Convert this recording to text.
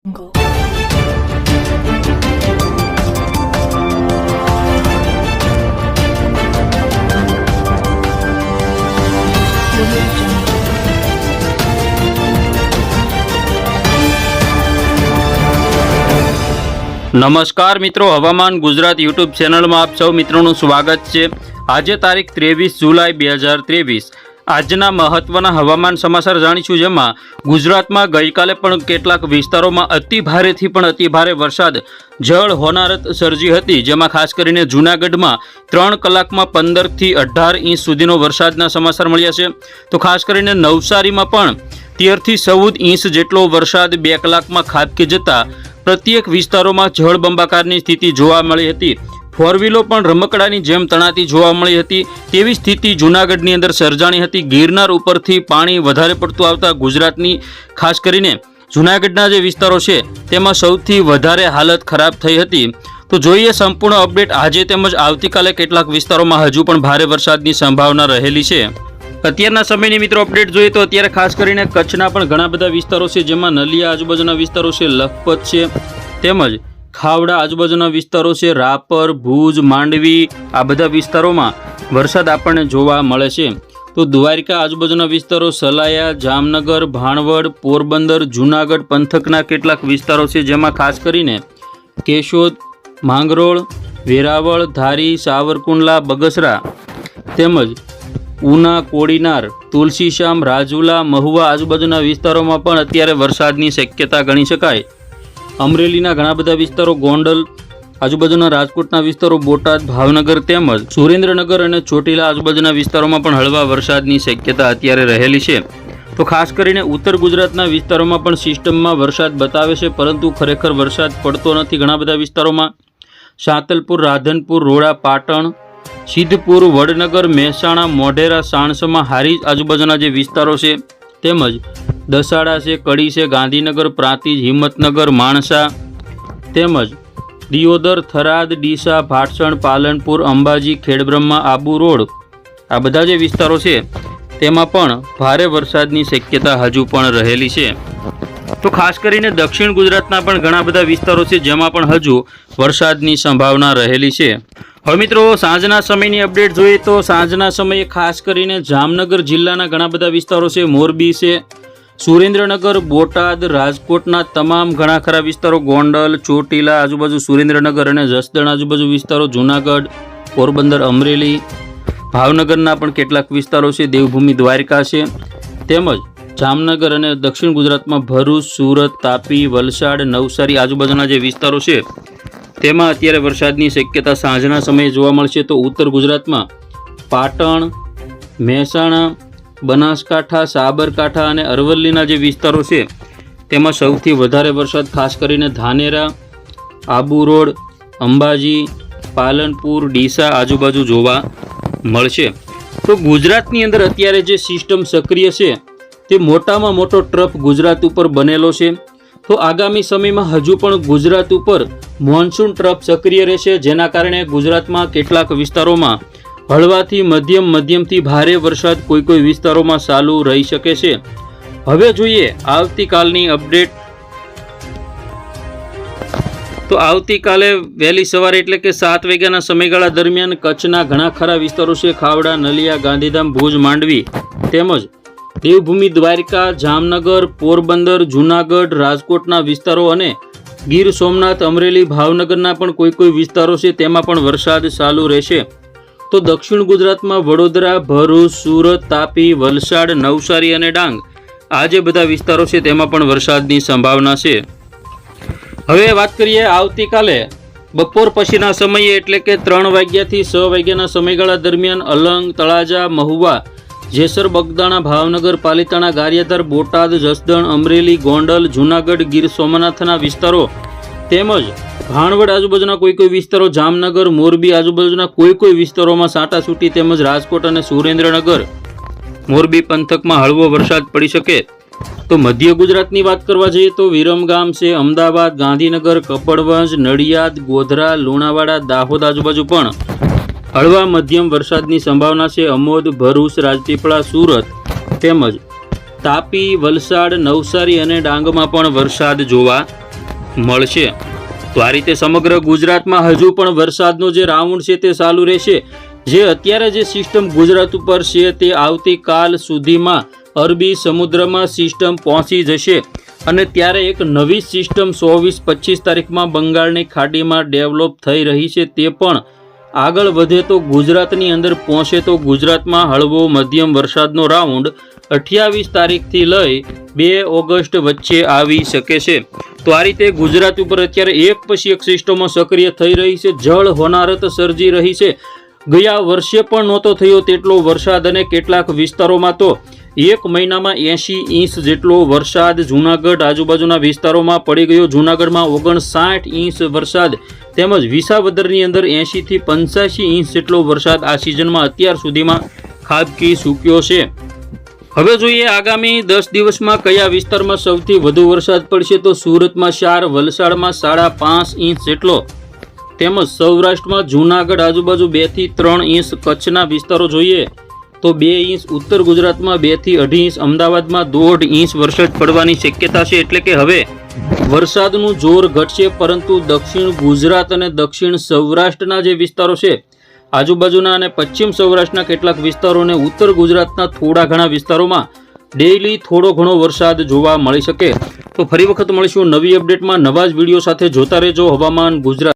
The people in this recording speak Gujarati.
jungle. નમસ્કાર મિત્રો, હવામાન ગુજરાત યુટ્યુબ ચેનલમાં આપ સૌ મિત્રોનું સ્વાગત છે। આજે તારીખ 23 જુલાઈ 2023 આજના મહત્વના હવામાન સમાચાર જાણીશું, જેમાં ગુજરાતમાં ગઈકાલે પણ કેટલાક વિસ્તારોમાં અતિ ભારેથી પણ અતિ ભારે વરસાદ જળ હોનારત સર્જી હતી, જેમાં ખાસ કરીને જૂનાગઢમાં 3 કલાકમાં 15 થી 18 ઇંચ સુધીનો વરસાદના સમાચાર મળ્યા છે। તો ખાસ કરીને નવસારીમાં પણ 13 થી 14 ઇંચ જેટલો વરસાદ 2 કલાકમાં ખાબકી જતા પ્રત્યેક વિસ્તારોમાં જળબંબાકારની સ્થિતિ જોવા મળી હતી। ફોર વ્હીલો પણ રમકડાની જેમ તણાતી જોવા મળી હતી, તેવી સ્થિતિ જૂનાગઢની અંદર સર્જાણી હતી। ગિરનાર ઉપરથી પાણી વધારે પડતું આવતા ગુજરાતની ખાસ કરીને જૂનાગઢના જે વિસ્તારો છે તેમાં સૌથી વધારે હાલત ખરાબ થઈ હતી। તો જોઈએ સંપૂર્ણ અપડેટ। આજે તેમજ આવતીકાલે કેટલાક વિસ્તારોમાં હજુ પણ ભારે વરસાદની સંભાવના રહેલી છે। અત્યારના સમયની મિત્રો અપડેટ જોઈએ તો અત્યારે ખાસ કરીને કચ્છના પણ ઘણા બધા વિસ્તારો છે, જેમાં નલિયા આજુબાજુના વિસ્તારો છે, લખપત છે, તેમજ ખાવડા આજુબાજુના વિસ્તારો છે, રાપર, ભુજ, માંડવી, આ બધા વિસ્તારોમાં વરસાદ આપણને જોવા મળે છે। તો દ્વારકા આજુબાજુના વિસ્તારો, સલાયા, જામનગર, ભાણવડ, પોરબંદર, જૂનાગઢ પંથકના કેટલાક વિસ્તારો છે, જેમાં ખાસ કરીને કેશોદ, માંગરોળ, વેરાવળ, ધારી, સાવરકુંડલા, બગસરા તેમજ ઉના, કોડીનાર, તુલસીશ્યામ, રાજુલા, મહુવા આજુબાજુના વિસ્તારોમાં પણ અત્યારે વરસાદની શક્યતા ગણી શકાય। અમરેલીના ઘણા બધા વિસ્તારો, ગોંડલ આજુબાજુના રાજકોટના વિસ્તારો, બોટાદ, ભાવનગર તેમજ સુરેન્દ્રનગર અને ચોટીલા આજુબાજુના વિસ્તારોમાં પણ હળવા વરસાદની શક્યતા અત્યારે રહેલી છે। તો ખાસ કરીને ઉત્તર ગુજરાતના વિસ્તારોમાં પણ સિસ્ટમમાં વરસાદ બતાવે છે, પરંતુ ખરેખર વરસાદ પડતો નથી ઘણા બધા વિસ્તારોમાં। સાંતલપુર, રાધનપુર, રોડા, પાટણ, સિદ્ધપુર, વડનગર, મહેસાણા, મોઢેરા, સાણસમા, હારીજ આજુબાજુના જે વિસ્તારો છે, તેમજ દસાડા છે, કડી છે, ગાંધીનગર, પ્રાંતિજ, હિંમતનગર, માણસા તેમજ દિયોદર, થરાદ, ડીસા, ભાટસણ, પાલનપુર, અંબાજી, ખેડબ્રહ્મા, આબુ રોડ, આ બધા જે વિસ્તારો છે તેમાં પણ ભારે વરસાદની શક્યતા હજુ પણ રહેલી છે। તો ખાસ કરીને દક્ષિણ ગુજરાતના પણ ઘણા બધા વિસ્તારો છે, જેમાં પણ હજુ વરસાદની સંભાવના રહેલી છે। હવે મિત્રો સાંજના સમયની અપડેટ જોઈએ તો સાંજના સમયે ખાસ કરીને જામનગર જિલ્લાના ઘણા બધા વિસ્તારો છે, મોરબી છે, સુરેન્દ્રનગર, બોટાદ, રાજકોટના તમામ ઘણા ખરા વિસ્તારો, ગોંડલ, ચોટીલા આજુબાજુ, સુરેન્દ્રનગર અને જસદણ આજુબાજુ વિસ્તારો, જૂનાગઢ, પોરબંદર, અમરેલી, ભાવનગરના પણ કેટલાક વિસ્તારો છે, દેવભૂમિ દ્વારકા છે, તેમજ જામનગર અને દક્ષિણ ગુજરાતમાં ભરૂચ, સુરત, તાપી, વલસાડ, નવસારી આજુબાજુના જે વિસ્તારો છે તેમાં અત્યારે વરસાદની શક્યતા સાંજના સમયે જોવા મળશે। તો ઉત્તર ગુજરાતમાં પાટણ, મહેસાણા, બનાસકાંઠા, સાબરકાંઠા અને અરવલ્લીના જે વિસ્તારો છે તેમાં સૌથી વધારે વરસાદ ખાસ કરીને ધાનેરા, આબુ રોડ, અંબાજી, પાલનપુર, ડીસા આજુબાજુ જોવા મળશે। તો ગુજરાતની અંદર અત્યારે જે સિસ્ટમ સક્રિય છે તે મોટામાં મોટો ટ્રફ ગુજરાત ઉપર બનેલો છે। તો આગામી સમયમાં હજુ પણ ગુજરાત ઉપર મોન્સૂન ટ્રફ સક્રિય રહેશે, જેના કારણે ગુજરાતમાં કેટલાક વિસ્તારોમાં હળવાથી મધ્યમથી ભારે વરસાદ કોઈ વિસ્તારોમાં ચાલુ રહી શકે છે। હવે જોઈએ આવતીકાલની અપડેટ। તો આવતીકાલે વહેલી સવારે એટલે કે 7 વાગ્યાના સમયગાળા દરમિયાન કચ્છના ઘણા ખરા વિસ્તારો છે, ખાવડા, નલિયા, ગાંધીધામ, ભુજ, માંડવી તેમજ દેવભૂમિ દ્વારકા, જામનગર, પોરબંદર, જૂનાગઢ, રાજકોટના વિસ્તારો અને ગીર સોમનાથ, અમરેલી, ભાવનગરના પણ કોઈ વિસ્તારો છે તેમાં પણ વરસાદ ચાલુ રહેશે। તો દક્ષિણ ગુજરાતમાં વડોદરા, ભરૂચ, સુરત, તાપી, વલસાડ, નવસારી અને ડાંગ આ જે બધા વિસ્તારો છે તેમાં પણ વરસાદની સંભાવના છે। હવે વાત કરીએ આવતીકાલે બપોર પછીના સમયે એટલે કે 3 વાગ્યાથી 6 વાગ્યાના સમયગાળા દરમિયાન અલંગ, તળાજા, મહુવા, જેસર, બગદાણા, ભાવનગર, પાલિતાણા, ગારિયાધાર, બોટાદ, જસદણ, અમરેલી, ગોંડલ, જૂનાગઢ, ગીર સોમનાથના વિસ્તારો તેમજ ભાણવડ આજુબાજુના કોઈ વિસ્તારો, જામનગર, મોરબી આજુબાજુના કોઈ વિસ્તારોમાં સાટાછૂટી તેમજ રાજકોટ અને સુરેન્દ્રનગર, મોરબી પંથકમાં હળવો વરસાદ પડી શકે। તો મધ્ય ગુજરાતની વાત કરવા જઈએ તો વિરમગામ છે, અમદાવાદ, ગાંધીનગર, કપડવંજ, નડિયાદ, ગોધરા, લુણાવાડા, દાહોદ આજુબાજુ પણ હળવા મધ્યમ વરસાદની સંભાવના છે। અમોદ, ભરૂચ, રાજપીપળા, સુરત તેમજ તાપી, વલસાડ, નવસારી અને ડાંગમાં પણ વરસાદ જોવા મળશે। તો આ રીતે સમગ્ર ગુજરાતમાં હજુ પણ વરસાદનો જે રાઉન્ડ છે તે ચાલુ રહેશે। જે અત્યારે જે સિસ્ટમ ગુજરાત ઉપર છે તે આવતીકાલ સુધીમાં અરબી સમુદ્રમાં સિસ્ટમ પહોંચી જશે અને ત્યારે એક નવી સિસ્ટમ 24-25 તારીખમાં બંગાળની ખાડીમાં ડેવલપ થઈ રહી છે તે પણ આગળ વધે તો ગુજરાતની અંદર પહોંચે તો ગુજરાતમાં હળવો મધ્યમ વરસાદનો રાઉન્ડ 28 તારીખથી લઈ 2 ઓગસ્ટ વચ્ચે આવી શકે છે। તો આ રીતે ગુજરાત ઉપર અત્યારે એક પછી એક સિસ્ટમો સક્રિય થઈ રહી છે, જળ હોનારત સર્જી રહી છે। ગયા વર્ષે પણ નહોતો થયો તેટલો વરસાદ અને કેટલાક વિસ્તારોમાં તો એક મહિનામાં 80 ઇંચ જેટલો વરસાદ જૂનાગઢ આજુબાજુના વિસ્તારોમાં પડી ગયો। જૂનાગઢમાં 59 ઇંચ વરસાદ તેમજ વિસાવદરની અંદર 80 થી 85 ઇંચ જેટલો વરસાદ આ સિઝનમાં અત્યાર સુધીમાં ખાબકી ચૂક્યો છે। હવે જોઈએ આગામી 10 દિવસમાં કયા વિસ્તારમાં સૌથી વધુ વરસાદ પડશે તો સુરતમાં 4, વલસાડમાં 5.5 ઇંચ જેટલો તેમજ સૌરાષ્ટ્રમાં જૂનાગઢ આજુબાજુ 2 થી 3 ઇંચ, કચ્છના વિસ્તારો જોઈએ તો 2 ઇંચ, ઉત્તર ગુજરાતમાં 2 થી 2.5 ઇંચ, અમદાવાદમાં 1.5 ઇંચ વરસાદ પડવાની શક્યતા છે। એટલે કે હવે વરસાદનું જોર ઘટશે, પરંતુ દક્ષિણ ગુજરાત અને દક્ષિણ સૌરાષ્ટ્રના જે વિસ્તારો છે આજુબાજુના અને પશ્ચિમ સૌરાષ્ટ્રના કેટલાક વિસ્તારો અને ઉત્તર ગુજરાતના થોડા ઘણા વિસ્તારોમાં ડેઇલી થોડો ઘણો વરસાદ જોવા મળી શકે। તો ફરી વખત મળીશું નવી અપડેટમાં નવા જ વિડીયો સાથે। જોતા રહેજો હવામાન ગુજરાત।